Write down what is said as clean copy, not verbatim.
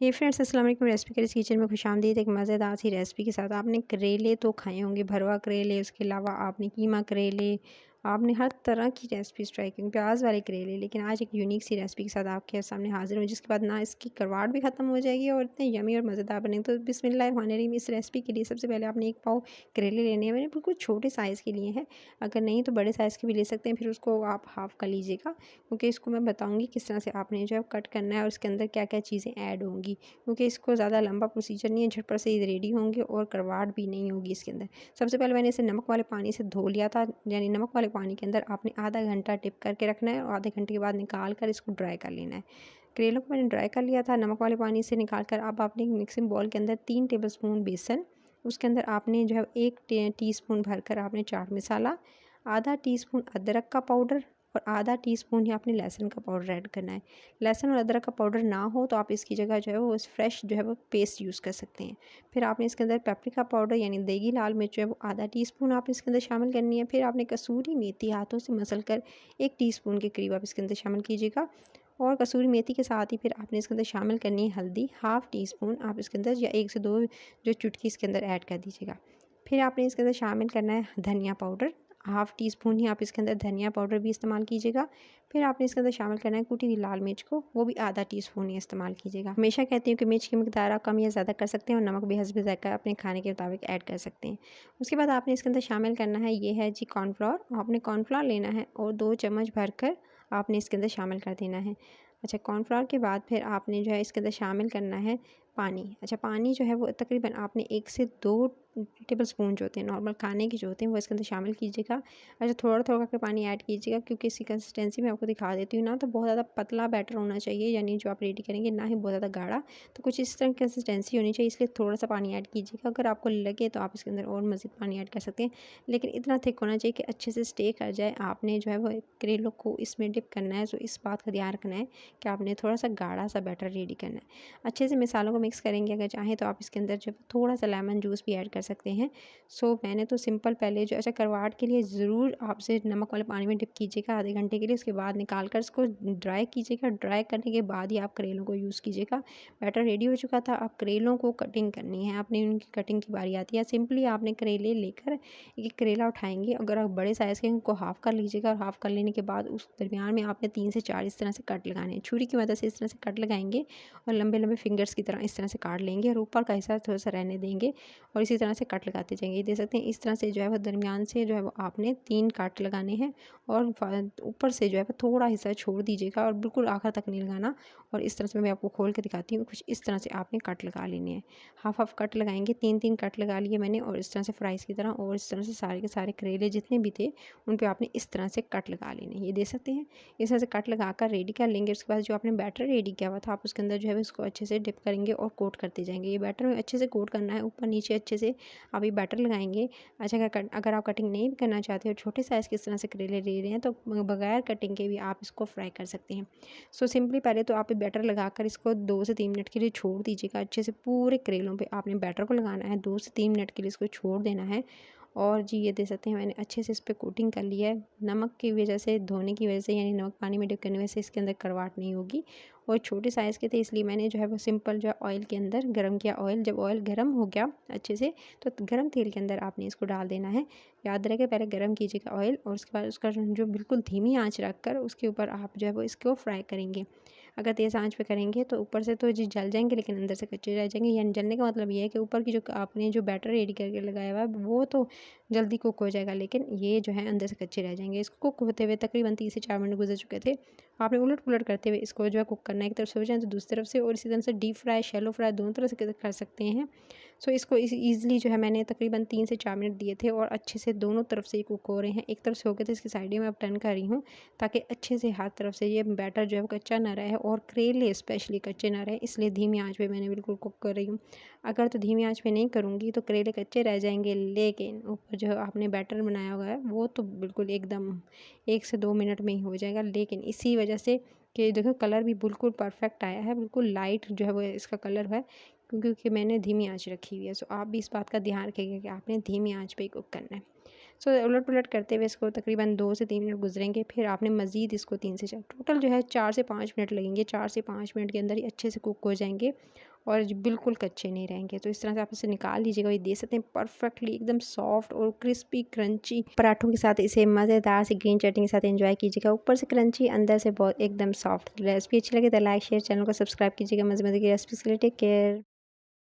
हे friends, अस्सलाम वालेकुम। Recipe curries kitchen में खुशामदीद। एक मज़ेदार सी रेसिपी के साथ। आपने करेले तो खाए होंगे, भरवा करेले, उसके अलावा आपने कीमा करेले, आपने हर तरह की रेसिपीज़ ट्राई की, प्याज वाले करेले। लेकिन आज एक यूनिक सी रेसिपी के साथ आपके सामने हाजिर हूँ, जिसके बाद ना इसकी करवाट भी ख़त्म हो जाएगी और इतने यमी और मज़ेदार बनेंगे। तो बिस्मिल्लाहिर्रहमानिर्रहीम। इस रेसिपी के लिए सबसे पहले आपने एक पाव करेले लेने हैं। मैंने बिल्कुल छोटे साइज़ के लिए हैं, अगर नहीं तो बड़े साइज़ के भी ले सकते हैं। फिर उसको आप हाफ़ कर लीजिएगा, क्योंकि इसको मैं बताऊँगी किस तरह से आपने जो है कट करना है और उसके अंदर क्या क्या चीज़ें ऐड होंगी, क्योंकि इसको ज़्यादा लंबा प्रोसीजर नहीं है, झटपट से ये रेडी होंगे और करवाट भी नहीं होगी इसके अंदर। सबसे पहले मैंने इसे नमक वाले पानी से धो लिया था, यानी नमक वाले पानी के अंदर आपने आधा घंटा डिप करके रखना है और आधे घंटे के बाद निकाल कर इसको ड्राई कर लेना है। करेलों को मैंने ड्राई कर लिया था नमक वाले पानी से निकाल कर। अब आपने एक मिक्सिंग बाउल के अंदर 3 टेबलस्पून बेसन, उसके अंदर आपने जो है 1 टीस्पून भरकर आपने चाट मसाला, आधा टीस्पून अदरक का पाउडर और आधा टीस्पून ही आपने लहसुन का पाउडर ऐड करना है। लहसुन और अदरक का पाउडर ना हो तो आप इसकी जगह जो है वो फ्रेश जो है वो पेस्ट यूज़ कर सकते हैं। फिर आपने इसके अंदर पेपरिका पाउडर यानी देगी लाल मिर्च जो है वो आधा टीस्पून आप इसके अंदर शामिल करनी है। फिर आपने कसूरी मेथी हाथों से मसल कर 1 टीस्पून के करीब आप इसके अंदर शामिल कीजिएगा। और कसूरी मेथी के साथ ही फिर आपने इसके अंदर शामिल करनी है हल्दी, हाफ़ टी स्पून आप इसके अंदर या 1 से 2 जो चुटकी इसके अंदर ऐड कर दीजिएगा। फिर आपने इसके अंदर शामिल करना है धनिया पाउडर, हाफ़ टी स्पून ही आप इसके अंदर धनिया पाउडर भी इस्तेमाल कीजिएगा। फिर आपने इसके अंदर शामिल करना है कुटी हुई लाल मिर्च को, वो भी आधा टीस्पून ही इस्तेमाल कीजिएगा। हमेशा कहती हूँ कि मिर्च की मिकदार आप कम या ज़्यादा कर सकते हैं और नमक भी हस्ब ज़ायक़ा अपने खाने के मुताबिक ऐड कर सकते हैं। उसके बाद आपने इसके अंदर शामिल करना है, ये है जी कॉर्नफ्लोर। आपने कॉर्नफ्लोर लेना है और 2 चम्मच भरकर आपने इसके अंदर शामिल कर देना है। अच्छा, कॉर्नफ्लोर के बाद फिर आपने जो है इसके अंदर शामिल करना है पानी। अच्छा, पानी जो है वो तकरीबन आपने 1 से 2 टेबलस्पून जो होते हैं नॉर्मल खाने के जो होते हैं वो इसके अंदर शामिल कीजिएगा। अच्छा, थोड़ा-थोड़ा करके पानी ऐड कीजिएगा, क्योंकि इसकी कंसिस्टेंसी मैं आपको दिखा देती हूँ ना, तो बहुत ज़्यादा पतला बैटर होना चाहिए, यानी जो आप रेडी करेंगे, ना ही बहुत ज़्यादा गाढ़ा। तो कुछ इस तरह की कंसिस्टेंसी होनी चाहिए, इसलिए थोड़ा-सा पानी ऐड कीजिएगा। अगर आपको लगे तो आप इसके अंदर और मज़ीद पानी ऐड कर सकते हैं, लेकिन इतना थिक होना चाहिए कि अच्छे से स्टे कर जाए। आपने जो है वो करेलों को इसमें डिप करना है, तो इस बात का ध्यान रखना है कि आपने थोड़ा-सा गाढ़ा-सा बैटर रेडी करना है। अच्छे से मसालों को मिक्स करेंगे। अगर चाहें तो आप इसके अंदर जो थोड़ा-सा लेमन जूस भी ऐड कर सकते हैं। सो मैंने तो सिंपल पहले जो अच्छा करवाट के लिए ज़रूर आपसे नमक वाले पानी में डिप कीजिएगा आधे घंटे के लिए, उसके बाद निकाल कर इसको ड्राई कीजिएगा। ड्राई करने के बाद ही आप करेलों को यूज़ कीजिएगा। बैटर रेडी हो चुका था, अब करेलों को कटिंग करनी है। आपने उनकी कटिंग की बारी आती है। सिंपली आपने करेले लेकर एक-एक करेला उठाएँगे। अगर आप बड़े साइज़ के हैं उनको हाफ़ कर लीजिएगा और हाफ़ कर लेने के बाद उस दरमियान में आपने 3 से 4 इस तरह से कट लगाने हैं। छुरी की मदद से इस तरह से कट लगाएँगे और लंबे-लंबे फिंगर्स की तरह इस तरह से काट लेंगे और ऊपर का हिस्सा थोड़ा-सा रहने देंगे और इसी तरह से कट लगाते जाएंगे। देख सकते हैं इस तरह से जो है वो दरमियान से जो है वो आपने 3 कट लगाने हैं और ऊपर से जो है वो थोड़ा हिस्सा छोड़ दीजिएगा और बिल्कुल आखिर तक नहीं लगाना। और इस तरह से मैं आपको खोल के दिखाती हूँ, कुछ इस तरह से आपने कट लगा लेने हैं। हाफ हाफ कट लगाएंगे, 3-3 कट लगा लिए मैंने और इस तरह से फ्राइज़ की तरह। और इस तरह से सारे के सारे करेले जितने भी थे उन पे आपने इस तरह से कट लगा लेने हैं। ये देख सकते हैं इस तरह से कट लगा कर रेडी कर लेंगे। उसके बाद जो आपने बैटर रेडी किया हुआ था आप उसके अंदर जो है इसको अच्छे से डिप करेंगे और कोट करते जाएंगे। ये बैटर में अच्छे से कोट करना है, ऊपर नीचे अच्छे से आप ये बैटर लगाएंगे। अच्छा, अगर आप कटिंग नहीं भी करना चाहते और छोटे साइज़ के इस तरह से करेले ले रहे हैं तो बगैर कटिंग के भी आप इसको फ्राई कर सकते हैं। सो सिंपली पहले तो आप बैटर लगाकर इसको 2 से 3 मिनट के लिए छोड़ दीजिएगा। अच्छे से पूरे करेलों पे आपने बैटर को लगाना है, 2 से 3 मिनट के लिए इसको छोड़ देना है। और जी ये देख सकते हैं मैंने अच्छे से इस पे कोटिंग कर लिया है। नमक की वजह से, धोने की वजह से, यानी नमक पानी में डिप करने की वजह से इसके अंदर करवाट नहीं होगी। और छोटे साइज़ के थे इसलिए मैंने जो है वो सिंपल जो है ऑयल के अंदर गर्म किया। ऑयल जब ऑयल गर्म हो गया अच्छे से, तो गर्म तेल के अंदर आपने इसको डाल देना है। याद रखें पहले गर्म कीजिएगा ऑयल और उसके बाद उसका जो बिल्कुल धीमी आँच रख कर उसके ऊपर आप जो है वो इसको फ्राई करेंगे। अगर तेज़ आँच पे करेंगे तो ऊपर से तो जी जल जाएंगे, लेकिन अंदर से कच्चे रह जाएंगे। यानी जलने का मतलब ये है कि ऊपर की जो आपने जो बैटर रेडी करके लगाया हुआ है वो तो जल्दी कुक हो जाएगा, लेकिन ये जो है अंदर से कच्चे रह जाएंगे। इसको कुक होते हुए तकरीबन 3 से 4 मिनट गुजर चुके थे। आपने उलट पुलट करते हुए इसको जो है कुक करना है, एक तरफ से हो जाए तो दूसरी तरफ से, और इसी तरह से डीप फ्राई, शैलो फ्राई दोनों तरह से कर सकते हैं। सो इसको ईज़िली जो है मैंने तकरीबन 3 से 4 मिनट दिए थे और अच्छे से दोनों तरफ से कुक हो रहे हैं। एक तरफ से हो गए थे, इसकी साइडें में अब टर्न कर रही हूँ ताकि अच्छे से हर तरफ से ये बैटर जो है वो कच्चा ना रहे और करेले स्पेशली कच्चे ना रहे, इसलिए धीमी आँच पे मैंने बिल्कुल कुक कर रही हूँ। अगर तो धीमी आँच पे नहीं करूँगी तो करेले कच्चे रह जाएंगे, लेकिन ऊपर जो आपने बैटर बनाया हुआ है वो तो बिल्कुल एकदम 1 से 2 मिनट में ही हो जाएगा। लेकिन इसी वजह से कि देखो कलर भी बिल्कुल परफेक्ट आया है, बिल्कुल लाइट जो है वो इसका कलर है, क्योंकि मैंने धीमी आँच रखी हुई है। सो आप भी इस बात का ध्यान रखिएगा कि आपने धीमी आँच पे ही कुक करना है। सो उलट-पुलट करते हुए इसको तकरीबन 2 से 3 मिनट गुज़रेंगे, फिर आपने मज़ीद इसको 3 से 4 टोटल जो है 4 से 5 मिनट लगेंगे। 4 से 5 मिनट के अंदर ही अच्छे से कुक हो जाएँगे और जो बिल्कुल कच्चे नहीं रहेंगे। तो इस तरह से आप इसे निकाल लीजिएगा, ये देख सकते हैं परफेक्टली एकदम सॉफ्ट और क्रिस्पी क्रंची पराठों के साथ इसे मज़ेदार से ग्रीन चटनी के साथ एंजॉय कीजिएगा। ऊपर से क्रंची, अंदर से बहुत एकदम सॉफ्ट। रेसिपी अच्छी लगे तो लाइक, शेयर, चैनल को सब्सक्राइब कीजिएगा। मज़े-मज़े की रेसिपीज़ के लिए टेक केयर।